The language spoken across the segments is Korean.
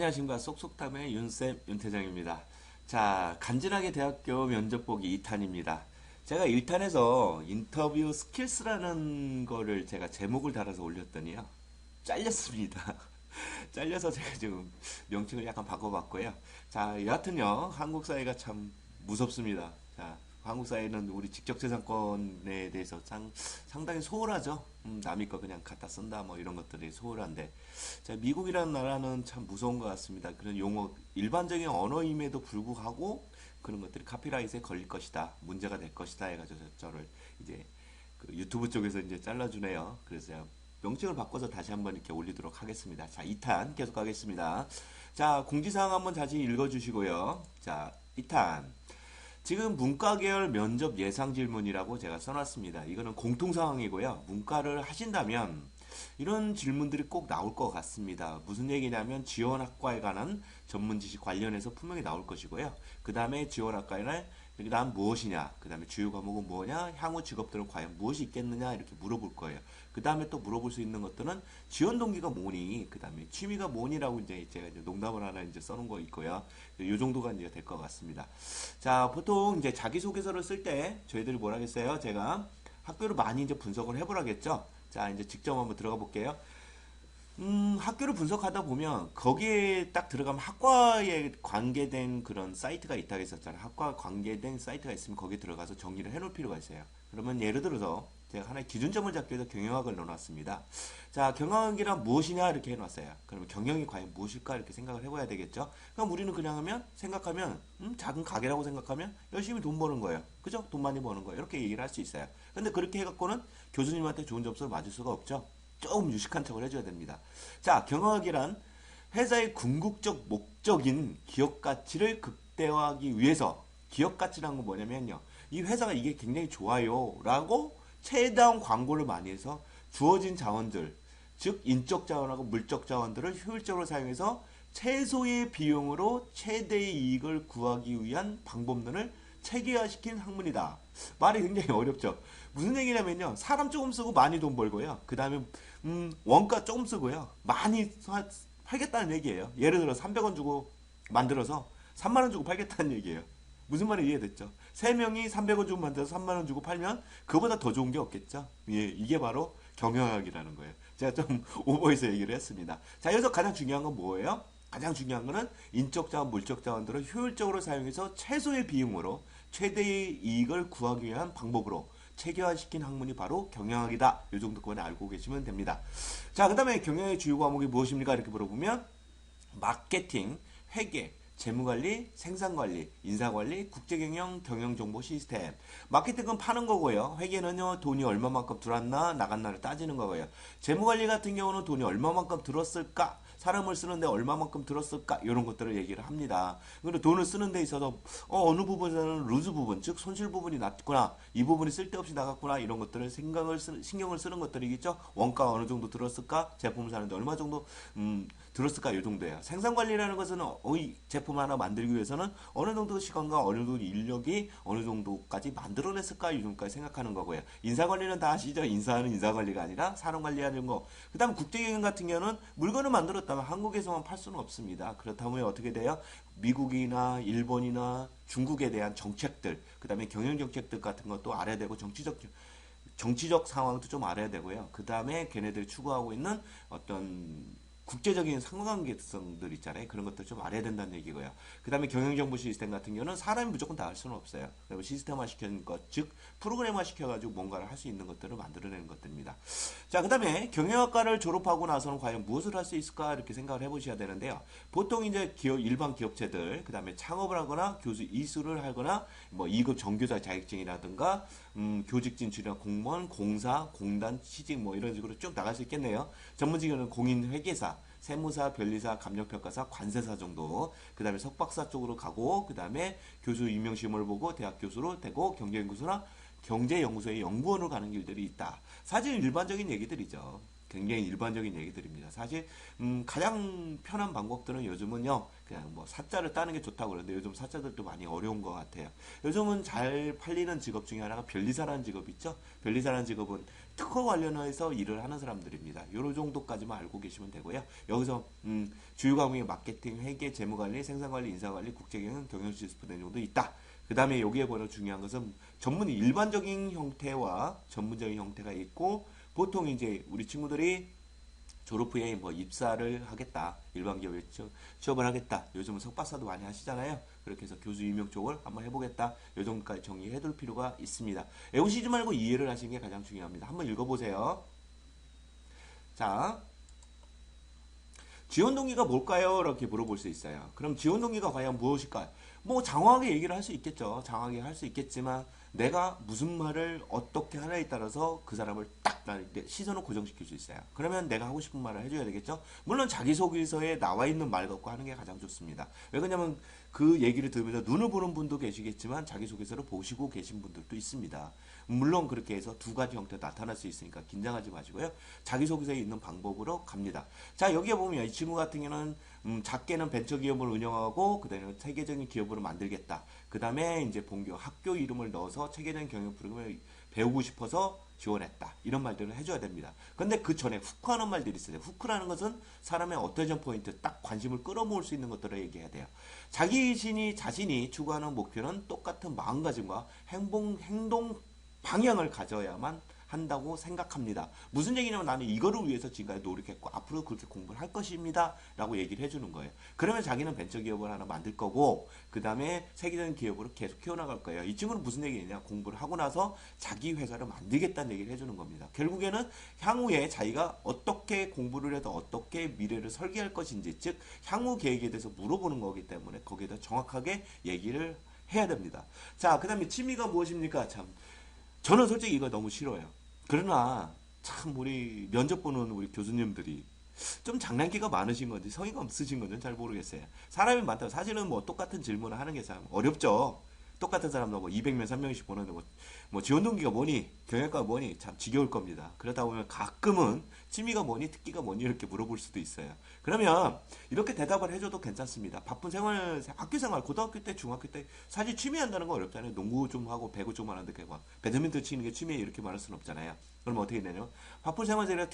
안녕하십니까. 쏙쏙탐의 윤쌤, 윤태장입니다. 자, 간지나게 대학교 면접 보기 2탄입니다. 제가 1탄에서 인터뷰 스킬스라는 거를 제가 제목을 달아서 올렸더니요. 잘렸습니다. 잘려서 제가 지금 명칭을 약간 바꿔봤고요. 자, 여하튼요, 한국 사회가 참 무섭습니다. 자, 한국 사회는 우리 직접재산권에 대해서 상당히 소홀하죠. 남의 거 그냥 갖다 쓴다 뭐 이런 것들이 소홀한데, 자, 미국이라는 나라는 참 무서운 것 같습니다. 그런 용어, 일반적인 언어임에도 불구하고 그런 것들이 카피라이트에 걸릴 것이다, 문제가 될 것이다 해가지고 저를 이제 그 유튜브 쪽에서 이제 잘라주네요. 그래서 제가 명칭을 바꿔서 다시 한번 이렇게 올리도록 하겠습니다. 자, 2탄 계속 가겠습니다. 자, 공지사항 한번 다시 읽어주시고요. 자, 2탄. 지금 문과 계열 면접 예상 질문이라고 제가 써놨습니다. 이거는 공통사항이고요. 문과를 하신다면 이런 질문들이 꼭 나올 것 같습니다. 무슨 얘기냐면 지원학과에 관한 전문 지식 관련해서 분명히 나올 것이고요. 그 다음에 지원학과에는 그 다음 무엇이냐, 그 다음에 주요 과목은 뭐냐, 향후 직업들은 과연 무엇이 있겠느냐 이렇게 물어볼 거예요. 그 다음에 또 물어볼 수 있는 것들은 지원 동기가 뭐니, 그 다음에 취미가 뭐니라고 이제 제가 이제 농담을 하나 이제 써놓은 거 있고요. 이 정도가 이제 될 것 같습니다. 자, 보통 이제 자기소개서를 쓸 때 저희들이 뭐라 하겠어요? 제가 학교를 많이 이제 분석을 해보라겠죠? 자, 이제 직접 한번 들어가 볼게요. 학교를 분석하다 보면 거기에 딱 들어가면 학과에 관계된 그런 사이트가 있다고 했었잖아요. 학과 관계된 사이트가 있으면 거기에 들어가서 정리를 해놓을 필요가 있어요. 그러면 예를 들어서 제가 하나의 기준점을 잡기 위해서 경영학을 넣어놨습니다. 자, 경영학이란 무엇이냐 이렇게 해놨어요. 그러면 경영이 과연 무엇일까 이렇게 생각을 해봐야 되겠죠. 그럼 우리는 그냥 하면 생각하면 작은 가게라고 생각하면 열심히 돈 버는 거예요. 그죠? 돈 많이 버는 거예요. 이렇게 얘기를 할 수 있어요. 근데 그렇게 해갖고는 교수님한테 좋은 점수를 맞을 수가 없죠. 조금 유식한 척을 해줘야 됩니다. 자, 경영학이란 회사의 궁극적 목적인 기업 가치를 극대화하기 위해서, 기업 가치라는 건 뭐냐면요, 이 회사가 이게 굉장히 좋아요 라고 최대한 광고를 많이 해서 주어진 자원들, 즉 인적 자원하고 물적 자원들을 효율적으로 사용해서 최소의 비용으로 최대의 이익을 구하기 위한 방법론을 체계화시킨 학문이다. 말이 굉장히 어렵죠. 무슨 얘기냐면요, 사람 조금 쓰고 많이 돈 벌고요. 그 다음에 원가 조금 쓰고요, 많이 팔겠다는 얘기예요. 예를 들어 300원 주고 만들어서 3만 원 주고 팔겠다는 얘기예요. 무슨 말이 이해됐죠? 3명이 300원 주고 만들어서 3만 원 주고 팔면 그보다 더 좋은 게 없겠죠? 예, 이게 바로 경영학이라는 거예요. 제가 좀 오버해서 얘기를 했습니다. 자, 여기서 가장 중요한 건 뭐예요? 가장 중요한 거는 인적 자원, 물적 자원들을 효율적으로 사용해서 최소의 비용으로 최대의 이익을 구하기 위한 방법으로 체계화시킨 학문이 바로 경영학이다. 이 정도까지 알고 계시면 됩니다. 자, 그 다음에 경영의 주요 과목이 무엇입니까? 이렇게 물어보면 마케팅, 회계, 재무관리, 생산관리, 인사관리, 국제경영, 경영정보 시스템. 마케팅은 파는 거고요. 회계는요, 돈이 얼마만큼 들어왔나 나갔나를 따지는 거고요. 재무관리 같은 경우는 돈이 얼마만큼 들었을까, 사람을 쓰는데 얼마만큼 들었을까, 이런 것들을 얘기를 합니다. 그리고 돈을 쓰는 데 있어서 어느 부분에서는 루즈 부분, 즉 손실 부분이 났구나, 이 부분이 쓸데없이 나갔구나, 이런 것들을 신경을 쓰는 것들이겠죠. 원가 어느 정도 들었을까, 제품을 사는데 얼마 정도 들었을까, 이 정도예요. 생산관리라는 것은 이 제품 하나 만들기 위해서는 어느 정도 시간과 어느 정도 인력이 어느 정도까지 만들어냈을까, 이 정도까지 생각하는 거고요. 인사관리는 다 아시죠? 인사하는 인사관리가 아니라 산업관리하는 거. 그 다음 국제경영 같은 경우는 물건을 만들었다면 한국에서만 팔 수는 없습니다. 그렇다면 어떻게 돼요? 미국이나 일본이나 중국에 대한 정책들, 그 다음에 경영정책들 같은 것도 알아야 되고, 정치적 상황도 좀 알아야 되고요. 그 다음에 걔네들이 추구하고 있는 어떤 국제적인 상관관계성들 있잖아요. 그런 것들 좀 알아야 된다는 얘기고요. 그 다음에 경영정보 시스템 같은 경우는 사람이 무조건 다 할 수는 없어요. 그리고 시스템화 시키는 것, 즉 프로그램화 시켜가지고 뭔가를 할 수 있는 것들을 만들어내는 것들입니다. 자, 그 다음에 경영학과를 졸업하고 나서는 과연 무엇을 할 수 있을까 이렇게 생각을 해보셔야 되는데요. 보통 이제 일반 기업체들, 그 다음에 창업을 하거나 교수 이수를 하거나 뭐 2급 정교사 자격증이라든가 교직 진출이나 공무원, 공사, 공단, 취직 뭐 이런 식으로 쭉 나갈 수 있겠네요. 전문직은 공인 회계사, 세무사, 변리사, 감정평가사, 관세사 정도. 그 다음에 석박사 쪽으로 가고, 그 다음에 교수 임용시험을 보고 대학 교수로 되고, 경제연구소나 경제연구소의 연구원으로 가는 길들이 있다. 사실 일반적인 얘기들이죠. 굉장히 일반적인 얘기들입니다. 사실 가장 편한 방법들은 요즘은요 그냥 뭐 사자를 따는 게 좋다고 그러는데 요즘 사자들도 많이 어려운 것 같아요. 요즘은 잘 팔리는 직업 중에 하나가 변리사라는 직업 있죠. 변리사라는 직업은 특허 관련해서 일을 하는 사람들입니다. 요런 정도까지만 알고 계시면 되고요. 여기서 주요 과목이 마케팅, 회계, 재무관리, 생산관리, 인사관리, 국제경영, 경영지수부 정도 있다. 그 다음에 여기에 보면 중요한 것은 전문 일반적인 형태와 전문적인 형태가 있고 보통 이제 우리 친구들이 졸업 후에 뭐 입사를 하겠다. 일반 기업에 취업을 하겠다. 요즘은 석박사도 많이 하시잖아요. 그렇게 해서 교수 임용 쪽을 한번 해보겠다. 요 정도까지 정리해 둘 필요가 있습니다. 외우시지 말고 이해를 하시는 게 가장 중요합니다. 한번 읽어보세요. 자, 지원 동기가 뭘까요? 이렇게 물어볼 수 있어요. 그럼 지원 동기가 과연 무엇일까요? 뭐 장황하게 얘기를 할 수 있겠죠. 장황하게 할 수 있겠지만 내가 무슨 말을 어떻게 하냐에 따라서 그 사람을 딱 시선을 고정시킬 수 있어요. 그러면 내가 하고 싶은 말을 해줘야 되겠죠. 물론 자기소개서에 나와 있는 말 갖고 하는 게 가장 좋습니다. 왜 그러냐면 그 얘기를 들으면서 눈을 보는 분도 계시겠지만 자기소개서를 보시고 계신 분들도 있습니다. 물론 그렇게 해서 두 가지 형태로 나타날 수 있으니까 긴장하지 마시고요. 자기소개서에 있는 방법으로 갑니다. 자, 여기에 보면 이 친구 같은 경우는 작게는 벤처기업을 운영하고 그 다음에 세계적인 기업으로 만들겠다. 그 다음에 이제 본교 학교 이름을 넣어서 체계적인 경영 프로그램을 배우고 싶어서 지원했다. 이런 말들을 해줘야 됩니다. 근데 그 전에 후크하는 말들이 있어요. 후크라는 것은 사람의 어텐션 포인트, 딱 관심을 끌어모을 수 있는 것들을 얘기해야 돼요. 자신이 추구하는 목표는 똑같은 마음가짐과 행동 방향을 가져야만 한다고 생각합니다. 무슨 얘기냐면 나는 이거를 위해서 지금까지 노력했고 앞으로 그렇게 공부를 할 것입니다. 라고 얘기를 해주는 거예요. 그러면 자기는 벤처기업을 하나 만들 거고 그 다음에 세계적인 기업으로 계속 키워나갈 거예요. 이 친구는 무슨 얘기냐 공부를 하고 나서 자기 회사를 만들겠다는 얘기를 해주는 겁니다. 결국에는 향후에 자기가 어떻게 공부를 해도 어떻게 미래를 설계할 것인지 즉 향후 계획에 대해서 물어보는 거기 때문에 거기에 더 정확하게 얘기를 해야 됩니다. 자, 그 다음에 취미가 무엇입니까? 참 저는 솔직히 이거 너무 싫어요. 그러나 참 우리 면접 보는 우리 교수님들이 좀 장난기가 많으신 건지 성의가 없으신 건지는 잘 모르겠어요. 사람이 많다고 사실은 뭐 똑같은 질문을 하는 게 참 어렵죠. 똑같은 사람도 뭐 200명, 3명씩 보는데 뭐 지원 동기가 뭐니, 경영과가 뭐니 참 지겨울 겁니다. 그러다 보면 가끔은 취미가 뭐니, 특기가 뭐니 이렇게 물어볼 수도 있어요. 그러면 이렇게 대답을 해줘도 괜찮습니다. 바쁜 생활, 학교 생활, 고등학교 때, 중학교 때 사실 취미 한다는 건 어렵잖아요. 농구 좀 하고 배구 좀 하는데 막 배드민턴 치는 게 취미에 이렇게 말할 수는 없잖아요. 그럼 어떻게 되냐면 바쁜 생활에서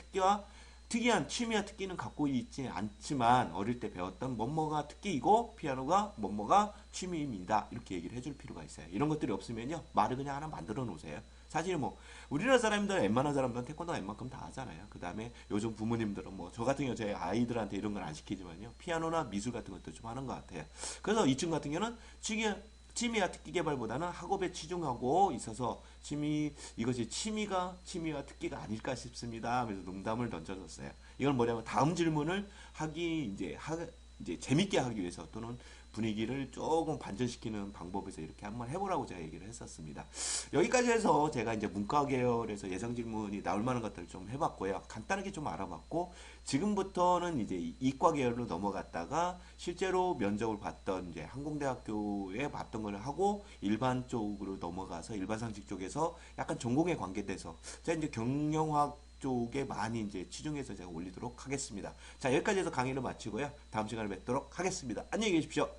특이한 취미와 특기는 갖고 있지 않지만 어릴 때 배웠던 뭐뭐가 특기이고 피아노가 뭐뭐가 취미입니다. 이렇게 얘기를 해줄 필요가 있어요. 이런 것들이 없으면요 말을 그냥 하나 만들어 놓으세요. 사실 뭐 우리나라 사람들 웬만한 사람들은 태권도 웬만큼 다 하잖아요. 그 다음에 요즘 부모님들은 뭐 저 같은 경우 제 아이들한테 이런 건 안 시키지만요 피아노나 미술 같은 것도 좀 하는 것 같아요. 그래서 이 친구 같은 경우는 취미와 특기 개발보다는 학업에 치중하고 있어서 이것이 취미와 특기가 아닐까 싶습니다. 하면서 농담을 던져줬어요. 이건 뭐냐면 다음 질문을 이제 재밌게 하기 위해서 또는 분위기를 조금 반전시키는 방법에서 이렇게 한번 해보라고 제가 얘기를 했었습니다. 여기까지 해서 제가 이제 문과 계열에서 예상 질문이 나올 만한 것들을 좀 해봤고요. 간단하게 좀 알아봤고, 지금부터는 이제 이과 계열로 넘어갔다가 실제로 면접을 봤던 이제 항공대학교에 봤던 걸 하고 일반 쪽으로 넘어가서 일반 상식 쪽에서 약간 전공에 관계돼서 제가 이제 경영학 쪽에 많이 이제 치중해서 제가 올리도록 하겠습니다. 자, 여기까지 해서 강의를 마치고요. 다음 시간에 뵙도록 하겠습니다. 안녕히 계십시오.